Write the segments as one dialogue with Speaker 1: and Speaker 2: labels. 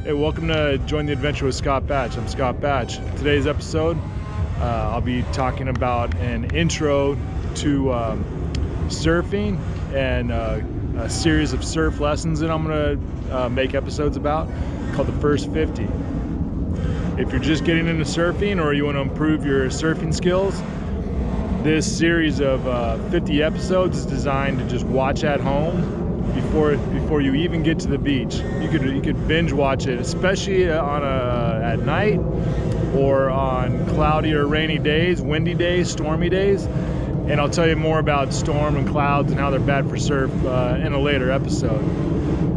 Speaker 1: Hey, welcome to Join the Adventure with Scott Batch. I'm Scott Batch. Today's episode, I'll be talking about an intro to surfing and a series of surf lessons that I'm going to make episodes about called the First 50. If you're just getting into surfing or you want to improve your surfing skills, this series of 50 episodes is designed to just watch at home before you even get to the beach. You could binge watch it, especially on at night or on cloudy or rainy days, windy days, stormy days. And I'll tell you more about storm and clouds and how they're bad for surf in a later episode.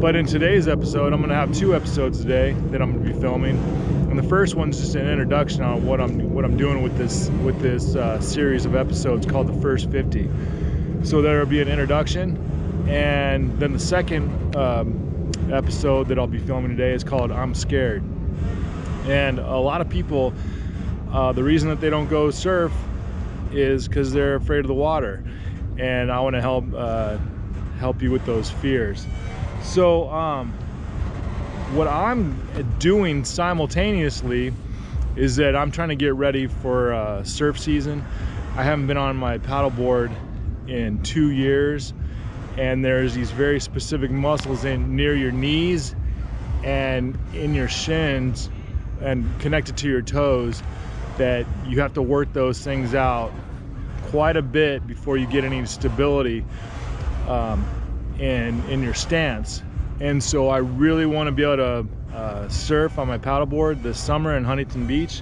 Speaker 1: But in today's episode, I'm going to have two episodes today that I'm going to be filming. And the first one's just an introduction on what I'm doing with this series of episodes called the First 50. So there will be an introduction, and then the second episode that I'll be filming today is called I'm Scared. And a lot of people, the reason that they don't go surf is because they're afraid of the water, and I want to help you with those fears. So what I'm doing simultaneously is that I'm trying to get ready for surf season. I haven't been on my paddleboard in 2 years, and there's these very specific muscles near your knees and in your shins and connected to your toes that you have to work those things out quite a bit before you get any stability in your stance. And so I really want to be able to surf on my paddleboard this summer in Huntington Beach.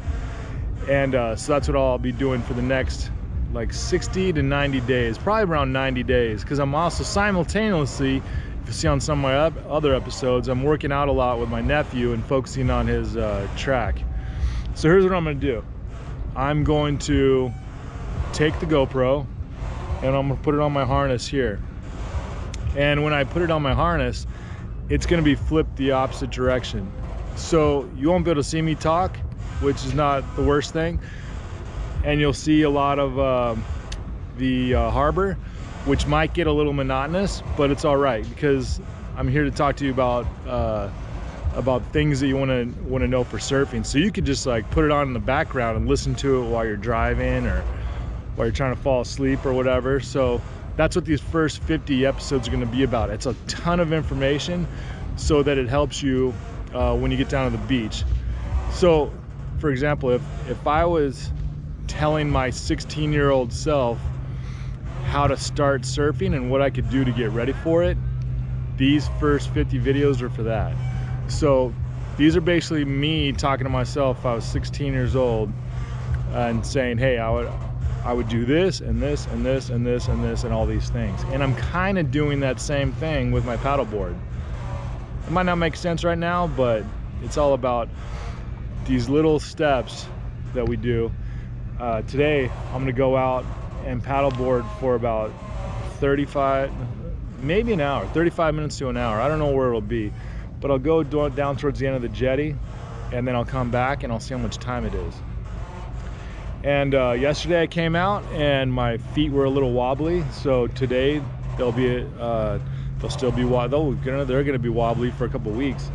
Speaker 1: And so that's what I'll be doing for the next like 60 to 90 days, probably around 90 days, because I'm also simultaneously, if you see on some of my other episodes, I'm working out a lot with my nephew and focusing on his track. So here's what I'm going to do. I'm going to take the GoPro and I'm going to put it on my harness here. And when I put it on my harness, it's going to be flipped the opposite direction. So you won't be able to see me talk, which is not the worst thing. And you'll see a lot of the harbor, which might get a little monotonous, but it's all right because I'm here to talk to you about things that you want to know for surfing. So you could just like put it on in the background and listen to it while you're driving or while you're trying to fall asleep or whatever. So that's what these first 50 episodes are going to be about. It's a ton of information so that it helps you when you get down to the beach. So for example, if I was telling my 16-year-old self how to start surfing and what I could do to get ready for it, these first 50 videos are for that. So these are basically me talking to myself if I was 16 years old and saying, hey, I would do this and this and this and this and this and all these things. And I'm kind of doing that same thing with my paddleboard. It might not make sense right now, but it's all about these little steps that we do. Today, I'm gonna go out and paddleboard for about 35, maybe an hour, 35 minutes to an hour. I don't know where it'll be, but I'll go down towards the end of the jetty, and then I'll come back and I'll see how much time it is. And yesterday I came out and my feet were a little wobbly, so today they'll still be they're gonna be wobbly for a couple weeks.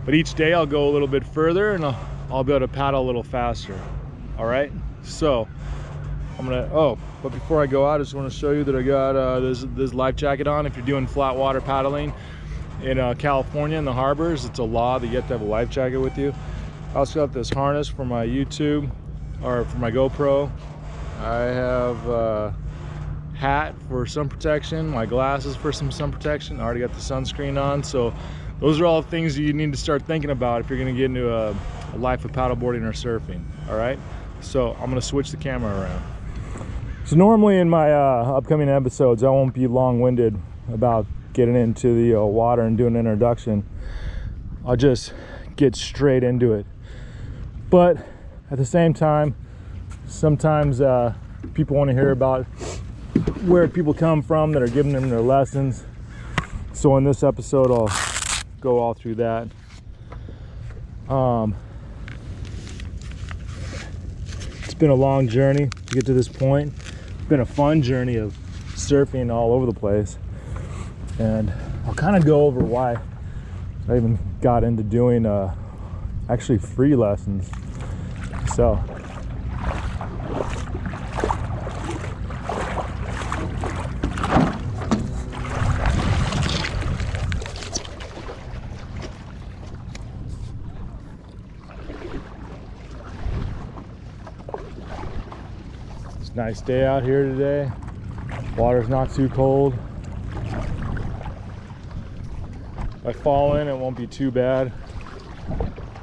Speaker 1: But each day I'll go a little bit further and I'll be able to paddle a little faster. All right, so I'm gonna, but before I go out, I just want to show you that I got this life jacket on. If you're doing flat water paddling in California in the harbors, it's a law that you have to have a life jacket with you. I also got this harness for my YouTube, or for my GoPro. I have a hat for sun protection, my glasses for some sun protection. I already got the sunscreen on. So those are all things you need to start thinking about if you're gonna get into a life of paddleboarding or surfing. All right, so I'm gonna switch the camera around. So normally in my upcoming episodes, I won't be long-winded about getting into the water and doing an introduction. I'll just get straight into it. But at the same time, sometimes people want to hear about where people come from that are giving them their lessons. So in this episode, I'll go all through that. It's been a long journey to get to this point. It's been a fun journey of surfing all over the place. And I'll kind of go over why I even got into doing actually free lessons. So it's a nice day out here today. Water's not too cold. If I fall in, it won't be too bad.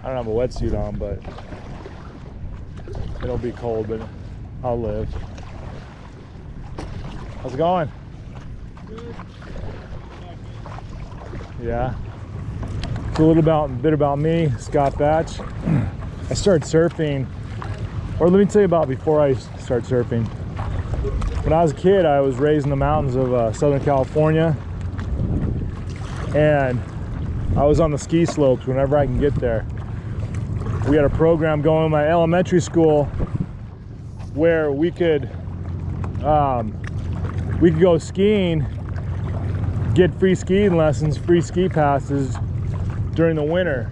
Speaker 1: I don't have a wetsuit on, but it'll be cold, but I'll live. How's it going? Good. Yeah. So a bit about me, Scott Batch. I started surfing, or let me tell you about before I started surfing. When I was a kid, I was raised in the mountains of Southern California, and I was on the ski slopes whenever I can get there. We had a program going in my elementary school where we could go skiing, get free skiing lessons, free ski passes during the winter.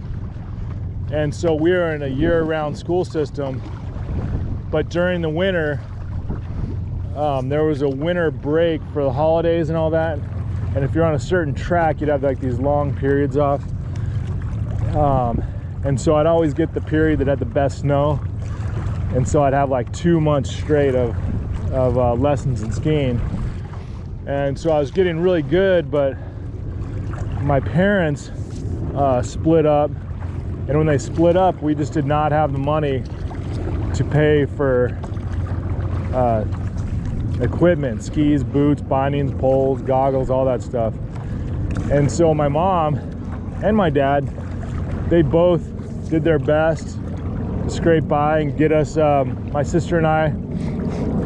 Speaker 1: And so we were in a year-round school system, but during the winter, there was a winter break for the holidays and all that. And if you're on a certain track, you'd have like these long periods off. And so I'd always get the period that had the best snow. And so I'd have like 2 months straight of lessons in skiing. And so I was getting really good, but my parents split up. And when they split up, we just did not have the money to pay for equipment, skis, boots, bindings, poles, goggles, all that stuff. And so my mom and my dad, they both did their best to scrape by and get us, my sister and I,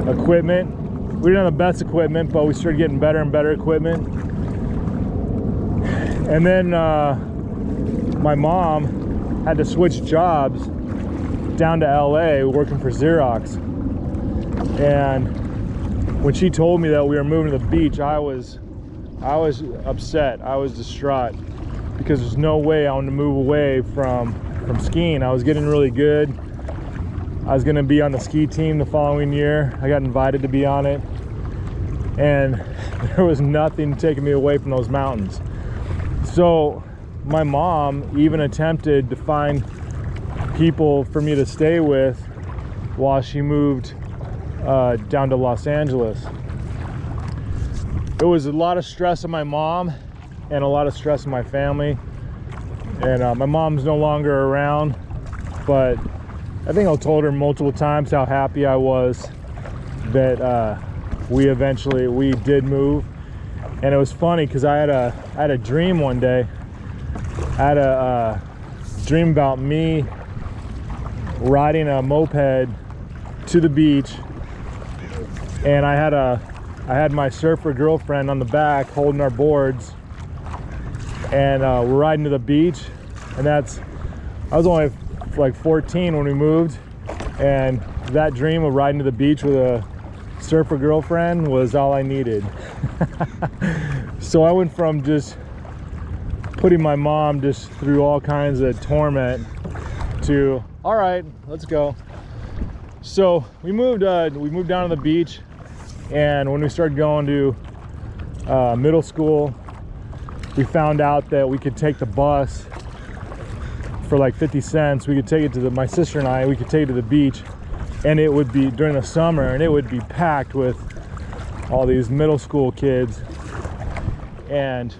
Speaker 1: equipment. We didn't have the best equipment, but we started getting better and better equipment. And then my mom had to switch jobs down to LA working for Xerox. And when she told me that we were moving to the beach, I was upset. I was distraught because there's no way I wanted to move away from skiing. I was getting really good. I was going to be on the ski team the following year. I got invited to be on it, and there was nothing taking me away from those mountains. So my mom even attempted to find people for me to stay with while she moved down to Los Angeles. It was a lot of stress on my mom and a lot of stress on my family. And my mom's no longer around, but I think I told her multiple times how happy I was that we did move. And it was funny because I had a dream one day. I had a dream about me riding a moped to the beach, and I had my surfer girlfriend on the back holding our boards, and we're riding to the beach. And I was only like 14 when we moved, and that dream of riding to the beach with a surfer girlfriend was all I needed. So I went from just putting my mom just through all kinds of torment to, all right, let's go. So we moved down to the beach, and when we started going to middle school, we found out that we could take the bus for like 50 cents. We could take it to my sister and I, we could take it to the beach, and it would be during the summer, and it would be packed with all these middle school kids. And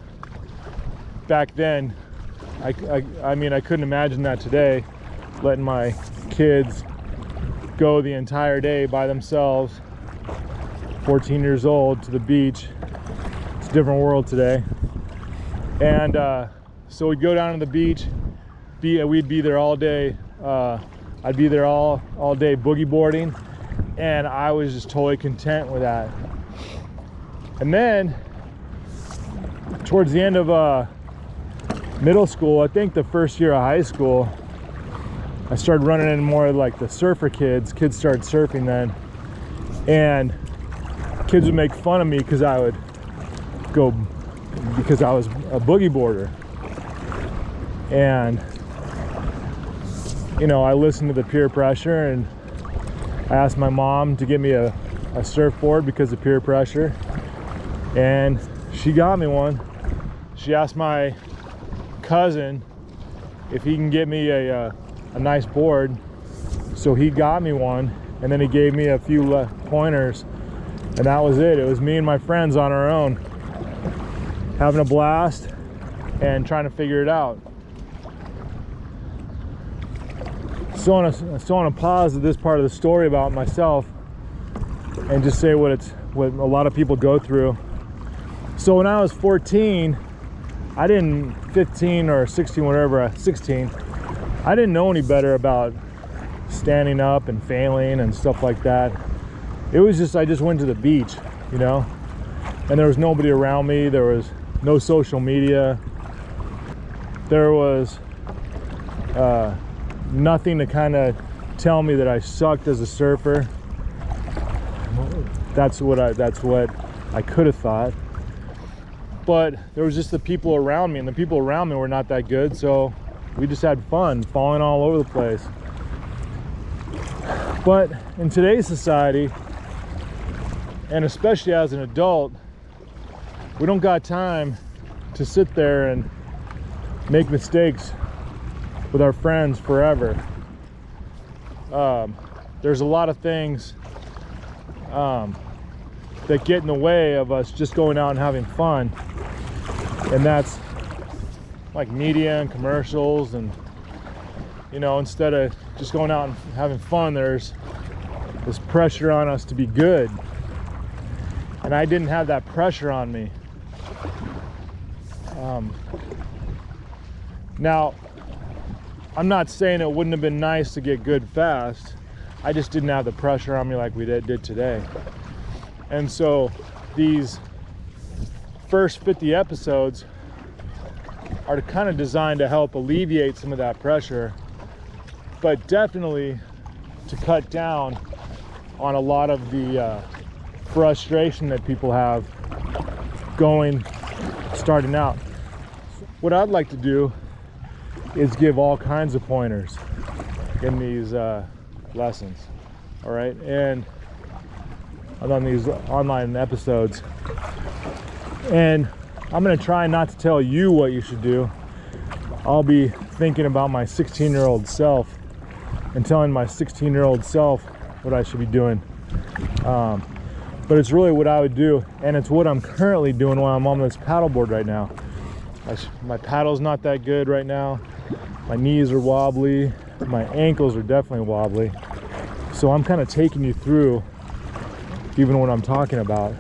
Speaker 1: back then, I mean, I couldn't imagine that today, letting my kids go the entire day by themselves, 14 years old, to the beach. It's a different world today. And so we'd go down to the beach, we'd be there all day. I'd be there all day boogie boarding, and I was just totally content with that. And then towards the end of middle school, I think the first year of high school, I started running into more like the surfer kids. Kids started surfing then, and kids would make fun of me because I was a boogie boarder. And you know, I listened to the peer pressure, and I asked my mom to get me a surfboard because of peer pressure, and she got me one. She asked my cousin if he can get me a nice board, so he got me one, and then he gave me a few pointers, and that was it. It was me and my friends on our own, having a blast and trying to figure it out. So I want to pause at this part of the story about myself and just say what a lot of people go through. So when I was 14, 15 or 16, whatever, 16, I didn't know any better about standing up and failing and stuff like that. It was just, I just went to the beach, you know, and there was nobody around me. There was no social media. There was nothing to kind of tell me that I sucked as a surfer. That's what I could have thought. But there was just the people around me, and the people around me were not that good, so we just had fun falling all over the place. But in today's society, and especially as an adult, we don't got time to sit there and make mistakes with our friends forever. There's a lot of things that get in the way of us just going out and having fun, and that's like media and commercials, and you know, instead of just going out and having fun, there's this pressure on us to be good, and I didn't have that pressure on me. Now, I'm not saying it wouldn't have been nice to get good fast. I just didn't have the pressure on me like we did today. And so these first 50 episodes are kind of designed to help alleviate some of that pressure, but definitely to cut down on a lot of the frustration that people have starting out. What I'd like to do is give all kinds of pointers in these lessons, all right, and on these online episodes. And I'm going to try not to tell you what you should do. I'll be thinking about my 16-year-old self and telling my 16-year-old self what I should be doing. But it's really what I would do, and it's what I'm currently doing while I'm on this paddleboard right now. My paddle's not that good right now. My knees are wobbly. My ankles are definitely wobbly. So I'm kind of taking you through even what I'm talking about.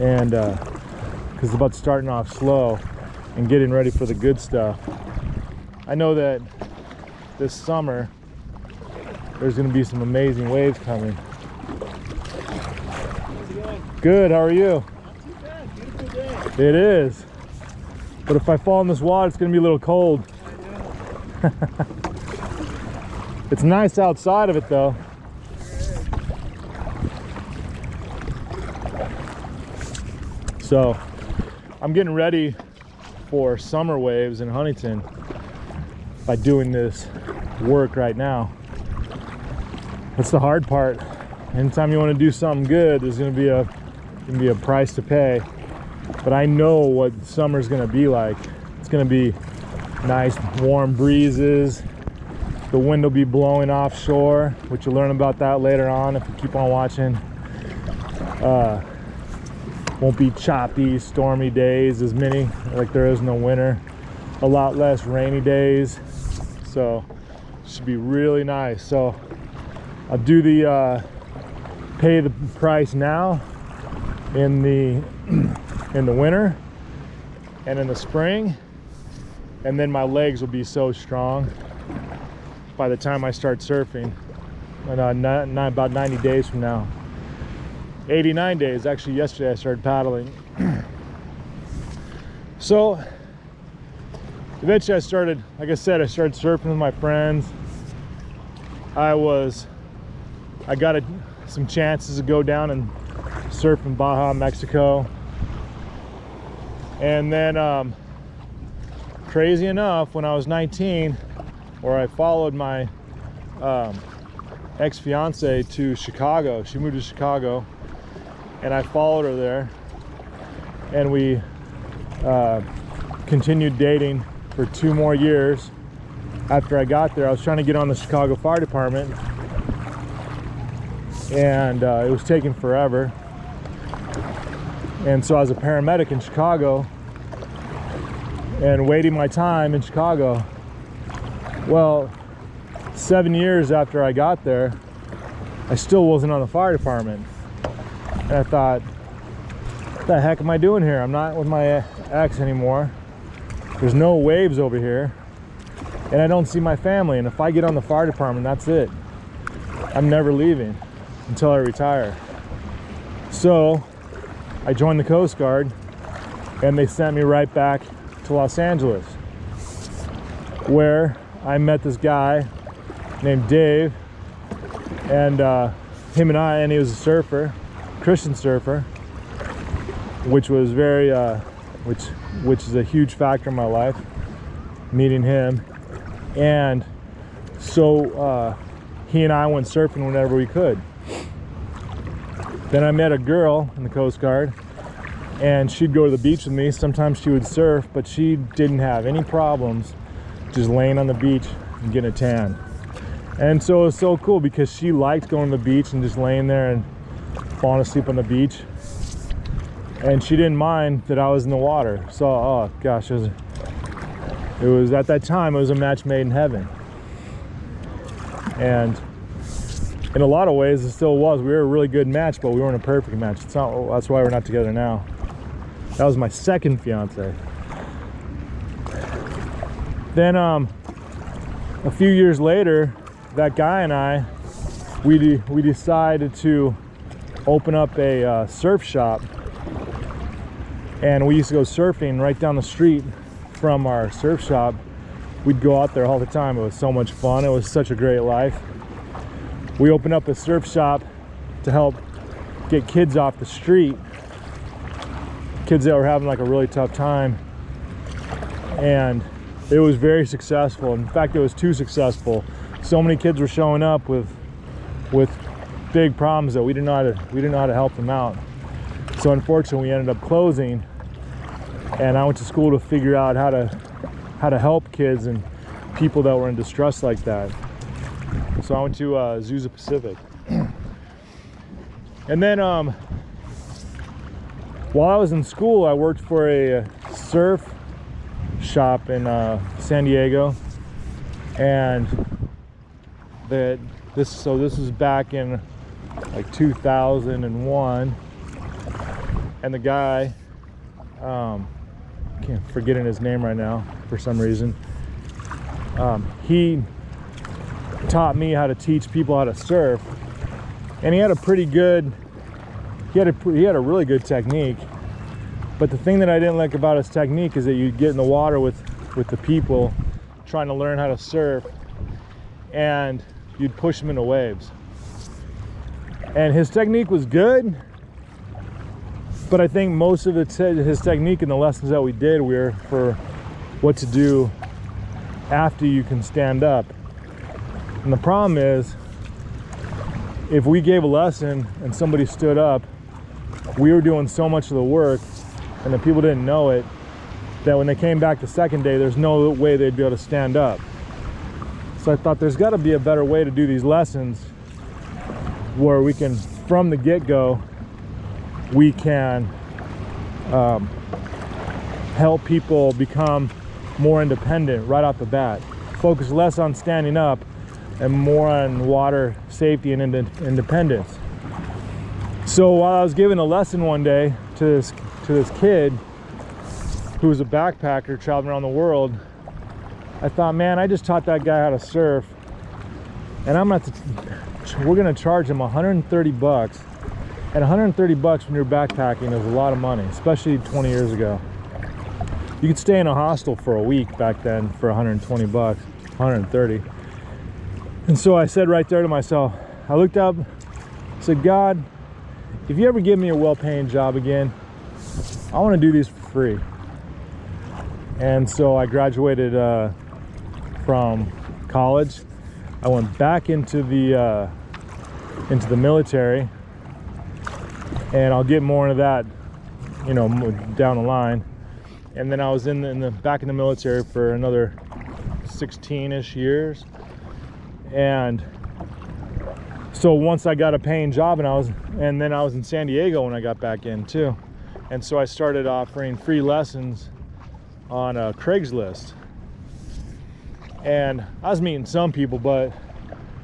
Speaker 1: And because it's about starting off slow and getting ready for the good stuff. I know that this summer there's going to be some amazing waves coming.
Speaker 2: How's it going?
Speaker 1: Good, how are you?
Speaker 2: Not too bad, beautiful day.
Speaker 1: It is. But if I fall in this water, it's going to be a little cold.
Speaker 2: I know.
Speaker 1: It's nice outside of it though. So I'm getting ready for summer waves in Huntington by doing this work right now. That's the hard part. Anytime you want to do something good, there's going to be a price to pay. But I know what summer's going to be like. It's going to be nice warm breezes. The wind will be blowing offshore, which you'll learn about that later on if you keep on watching. Won't be choppy, stormy days as many like there is in the winter. A lot less rainy days. So it should be really nice. So I'll do the pay the price now in the winter and in the spring, and then my legs will be so strong by the time I start surfing, and about 90 days from now. 89 days, actually yesterday I started paddling. So eventually I started, like I said, I started surfing with my friends. I got some chances to go down and surf in Baja, Mexico. And then crazy enough, when I was 19, or I followed my ex-fiance to Chicago. She moved to Chicago, and I followed her there, and we continued dating for 2 more years. After I got there, I was trying to get on the Chicago Fire Department, and it was taking forever. And so I was a paramedic in Chicago and waiting my time in Chicago. Well, 7 years after I got there, I still wasn't on the fire department. And I thought, what the heck am I doing here? I'm not with my ex anymore. There's no waves over here, and I don't see my family. And if I get on the fire department, that's it. I'm never leaving until I retire. So I joined the Coast Guard, and they sent me right back to Los Angeles, where I met this guy named Dave, and him and he was a surfer, Christian surfer, which was very which is a huge factor in my life, meeting him. And so he and I went surfing whenever we could. Then I met a girl in the Coast Guard, and she'd go to the beach with me. Sometimes she would surf, but she didn't have any problems just laying on the beach and getting a tan. And so it was so cool because she liked going to the beach and just laying there and falling asleep on the beach. And she didn't mind that I was in the water. So, oh gosh, it was at that time, it was a match made in heaven. And in a lot of ways, it still was. We were a really good match, but we weren't a perfect match. That's why we're not together now. That was my second fiance. Then a few years later, that guy and I, we decided to open up a surf shop. And we used to go surfing right down the street from our surf shop. We'd go out there all the time. It was so much fun. It was such a great life. We opened up a surf shop to help get kids off the street, kids that were having like a really tough time. And it was very successful. In fact, it was too successful. So many kids were showing up with big problems that we didn't know how to help them out. So unfortunately, we ended up closing, and I went to school to figure out how to help kids and people that were in distress like that. So I went to Azusa Pacific. And then while I was in school, I worked for a surf shop in San Diego, and this is back in like 2001. And the guy, can't forgetting his name right now for some reason, he taught me how to teach people how to surf, and he had a really good technique. But the thing that I didn't like about his technique is that you'd get in the water with the people trying to learn how to surf, and you'd push them into waves. And his technique was good, but I think most of his technique and the lessons that we did were for what to do after you can stand up. And the problem is, if we gave a lesson and somebody stood up, we were doing so much of the work, and the people didn't know it, that when they came back the second day, there's no way they'd be able to stand up. So I thought there's got to be a better way to do these lessons where we can, from the get-go, we can help people become more independent right off the bat. Focus less on standing up and more on water safety and independence. So while I was giving a lesson one day to this kid who was a backpacker traveling around the world, I thought, man, I just taught that guy how to surf, and we're gonna charge him 130 bucks. And 130 bucks when you're backpacking is a lot of money, especially 20 years ago. You could stay in a hostel for a week back then for 120 bucks, 130. And so I said right there to myself, I looked up, said, God, if you ever give me a well-paying job again, I want to do these for free. And so I graduated from college. I went back into the military, and I'll get more into that, you know, down the line. And then I was back in the military for another 16-ish years. And so once I got a paying job, and then I was in San Diego when I got back in too. And so I started offering free lessons on Craigslist. And I was meeting some people, but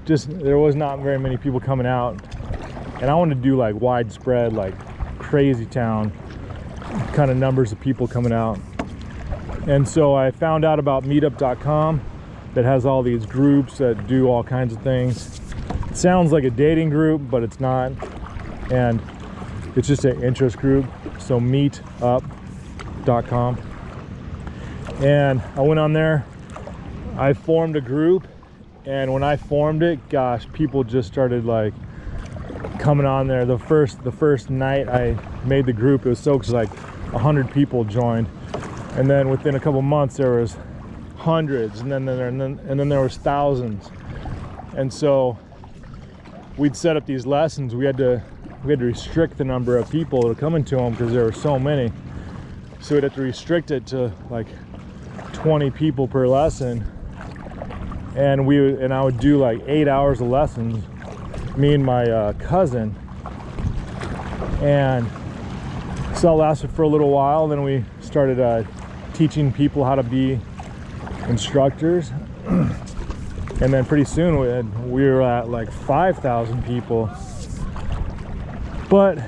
Speaker 1: just there was not very many people coming out. And I wanted to do like widespread, like crazy town kind of numbers of people coming out. And so I found out about meetup.com that has all these groups that do all kinds of things. It sounds like a dating group, but it's not. And it's just an interest group. So meetup.com. And I went on there. I formed a group, and when I formed it, gosh, people just started like coming on there. The first night I made the group, it was so cause like 100 people joined, and then within a couple months there was hundreds, and then there was thousands. And so we'd set up these lessons. We had to restrict the number of people that are coming to them because there were so many. So we'd have to restrict it to like 20 people per lesson. And I would do like 8 hours of lessons, me and my cousin. And so that lasted for a little while. Then we started teaching people how to be instructors. And then pretty soon we were at like 5,000 people. But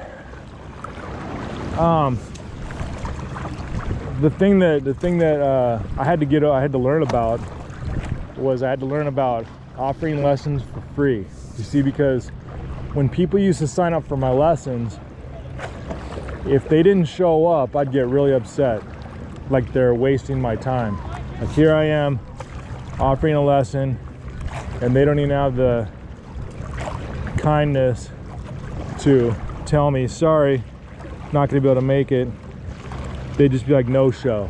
Speaker 1: the thing that I had to learn about was I had to learn about offering lessons for free. You see, because when people used to sign up for my lessons, if they didn't show up, I'd get really upset, like they're wasting my time. Like, here I am offering a lesson, and they don't even have the kindness to tell me, sorry, not gonna be able to make it. They'd just be like, no show.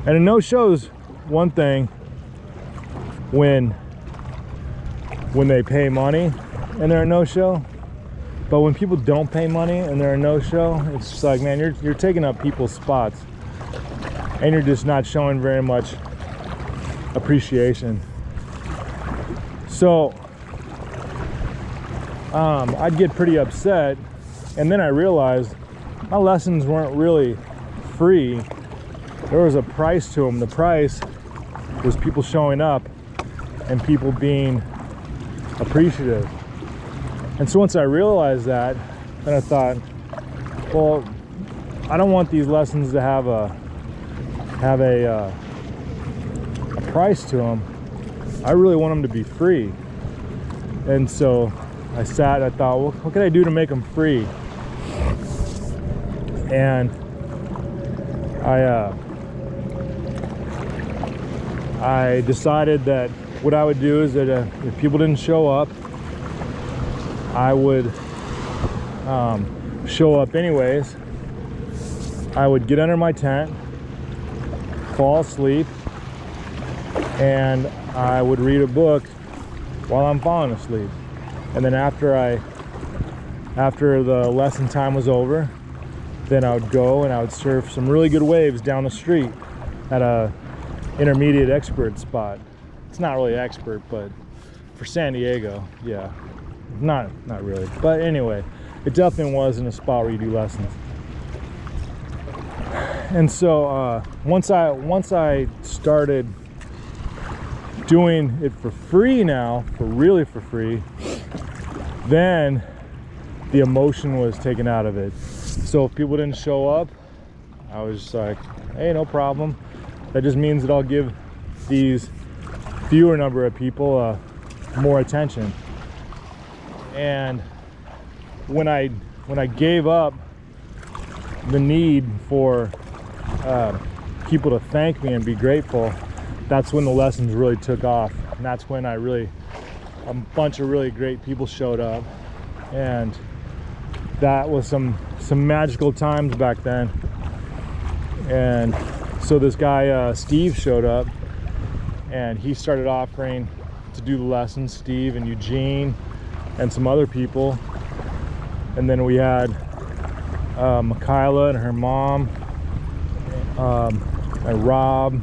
Speaker 1: And a no show's one thing when they pay money and they're a no-show, but when people don't pay money and they're a no-show, it's just like, man, you're taking up people's spots, and you're just not showing very much appreciation. So I'd get pretty upset, and then I realized my lessons weren't really free. There was a price to them. The price was people showing up and people being appreciative. And so once I realized that, then I thought, well, I don't want these lessons to have a price to them. I really want them to be free. And so I thought, well, what can I do to make them free? And I decided that what I would do is that if people didn't show up, I would show up anyways. I would get under my tent, fall asleep, and I would read a book while I'm falling asleep. And then after the lesson time was over, then I would go and I would surf some really good waves down the street at a intermediate expert spot. It's not really expert, but for San Diego, yeah, not really. But anyway, it definitely was in a spot where you do lessons. And so once I started doing it for free now, really for free, then the emotion was taken out of it. So if people didn't show up, I was just like, hey, no problem. That just means that I'll give these fewer number of people more attention. And when I gave up the need for people to thank me and be grateful, that's when the lessons really took off. And that's when a bunch of really great people showed up. And that was some magical times back then. And so this guy Steve showed up, and he started offering to do the lessons, Steve and Eugene and some other people. And then we had Michaela and her mom, and Rob,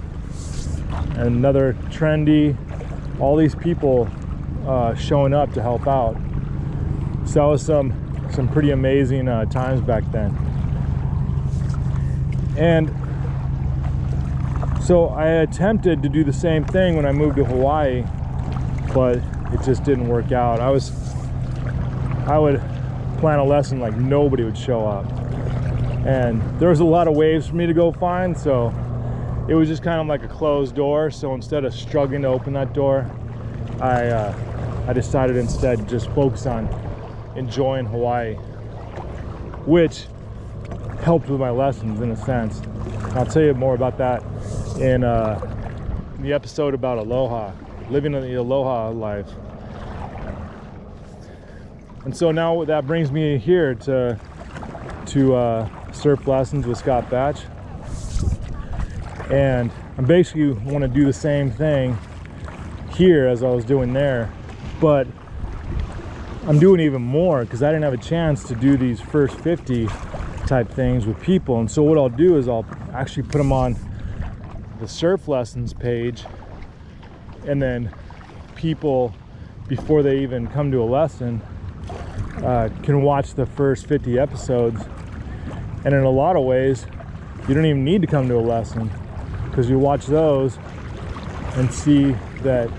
Speaker 1: and another Trendy, all these people showing up to help out. So that was some pretty amazing times back then. And so I attempted to do the same thing when I moved to Hawaii, but it just didn't work out. I would plan a lesson like nobody would show up, and there was a lot of waves for me to go find, so it was just kind of like a closed door. So instead of struggling to open that door, I decided instead to just focus on enjoying Hawaii, which helped with my lessons in a sense. I'll tell you more about that in the episode about aloha, living the aloha life. And so now that brings me here to surf lessons with Scott Batch, and I basically want to do the same thing here as I was doing there, but I'm doing even more because I didn't have a chance to do these first 50 type things with people. And so what I'll do is I'll actually put them on the surf lessons page, and then people, before they even come to a lesson, can watch the first 50 episodes. And in a lot of ways you don't even need to come to a lesson, because you watch those and see that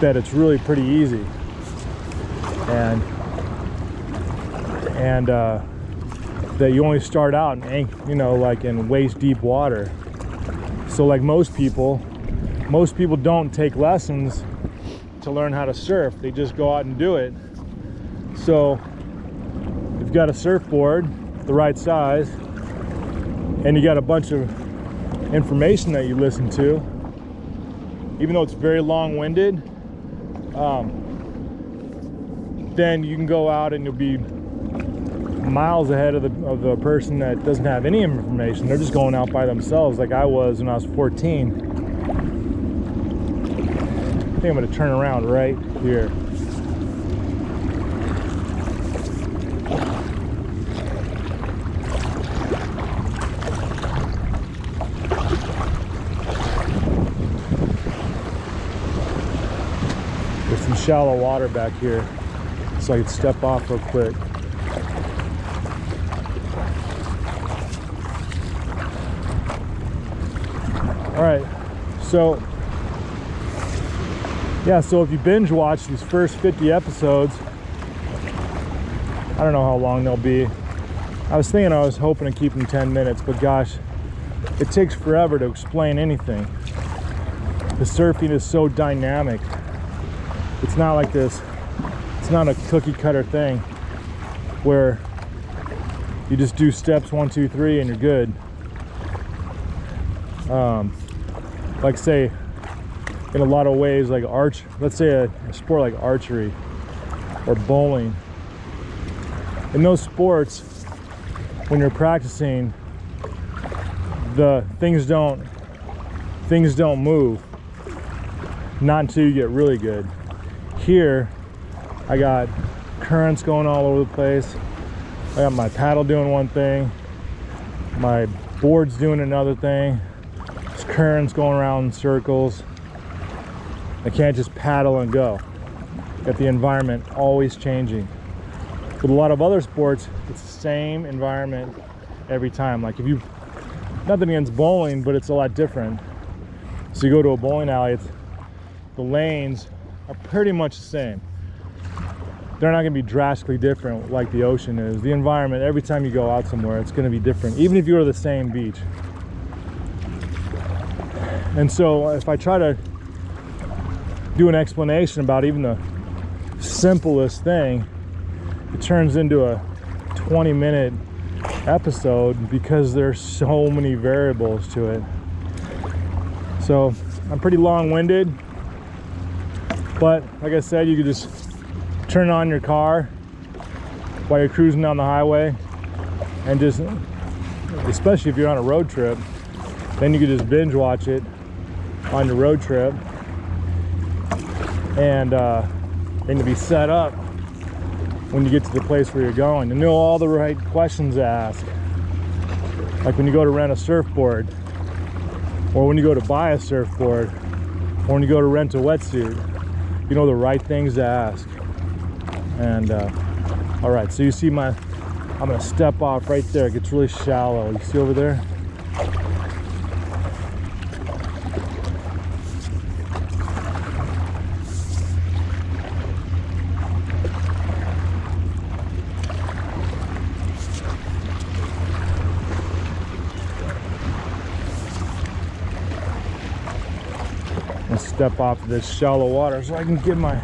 Speaker 1: it's really pretty easy, and that you only start out in, you know, like in waist deep water. So like most people don't take lessons to learn how to surf, they just go out and do it. So you've got a surfboard the right size, and you got a bunch of information that you listen to, even though it's very long-winded, then you can go out and you'll be miles ahead of the person that doesn't have any information. They're just going out by themselves, like I was when I was 14. I think I'm going to turn around right here. There's some shallow water back here, so I can step off real quick. All right, so yeah, so if you binge watch these first 50 episodes, I don't know how long they'll be. I was hoping to keep them 10 minutes, but gosh, it takes forever to explain anything. The surfing is so dynamic. It's not like this, it's not a cookie cutter thing where you just do steps 1, 2, 3 and you're good. Like say, in a lot of ways, like let's say a sport like archery or bowling. In those sports, when you're practicing, the things don't move, not until you get really good. Here, I got currents going all over the place. I got my paddle doing one thing, my board's doing another thing. There's currents going around in circles. I can't just paddle and go. Got the environment always changing. With a lot of other sports, it's the same environment every time. Like if you, nothing against bowling, but it's a lot different. So you go to a bowling alley, the lanes are pretty much the same. They're not gonna be drastically different like the ocean is. The environment, every time you go out somewhere, it's gonna be different, even if you go to the same beach. And so if I try to do an explanation about even the simplest thing, it turns into a 20-minute episode because there's so many variables to it. So I'm pretty long-winded, but like I said, you could just turn on your car while you're cruising down the highway, and just, especially if you're on a road trip, then you could just binge watch it on your road trip, and to be set up when you get to the place where you're going, to know all the right questions to ask. Like when you go to rent a surfboard, or when you go to buy a surfboard, or when you go to rent a wetsuit, you know the right things to ask. And all right, so you see I'm gonna step off right there. It gets really shallow. You see over there? And step off of this shallow water so I can give my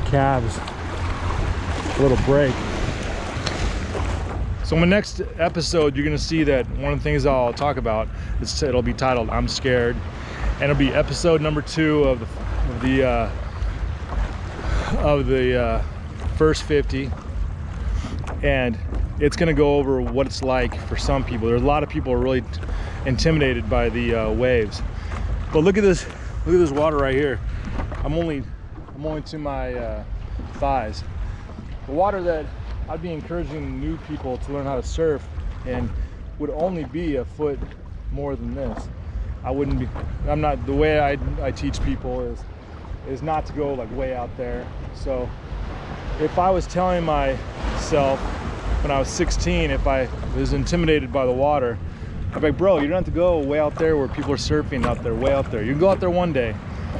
Speaker 1: calves a little break. So in my next episode, you're gonna see that one of the things I'll talk about is, it'll be titled "I'm Scared," and it'll be episode number 2 of the first 50, and it's gonna go over what it's like for some people. There's a lot of people who are really intimidated by the waves, but look at this water right here. I'm only to my thighs. The water that I'd be encouraging new people to learn how to surf and would only be a foot more than this. I'm not, the way I teach people is not to go like way out there. So if I was telling myself when I was 16, if I was intimidated by the water, I'd be like, bro, you don't have to go way out there where people are surfing out there, way out there. You can go out there one day,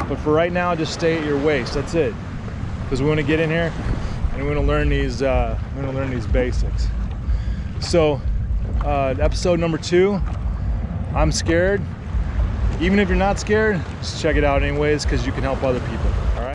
Speaker 1: but for right now, just stay at your waist. That's it. Because we want to get in here and we want to learn these basics. So episode number 2, I'm scared. Even if you're not scared, just check it out anyways, because you can help other people. All right.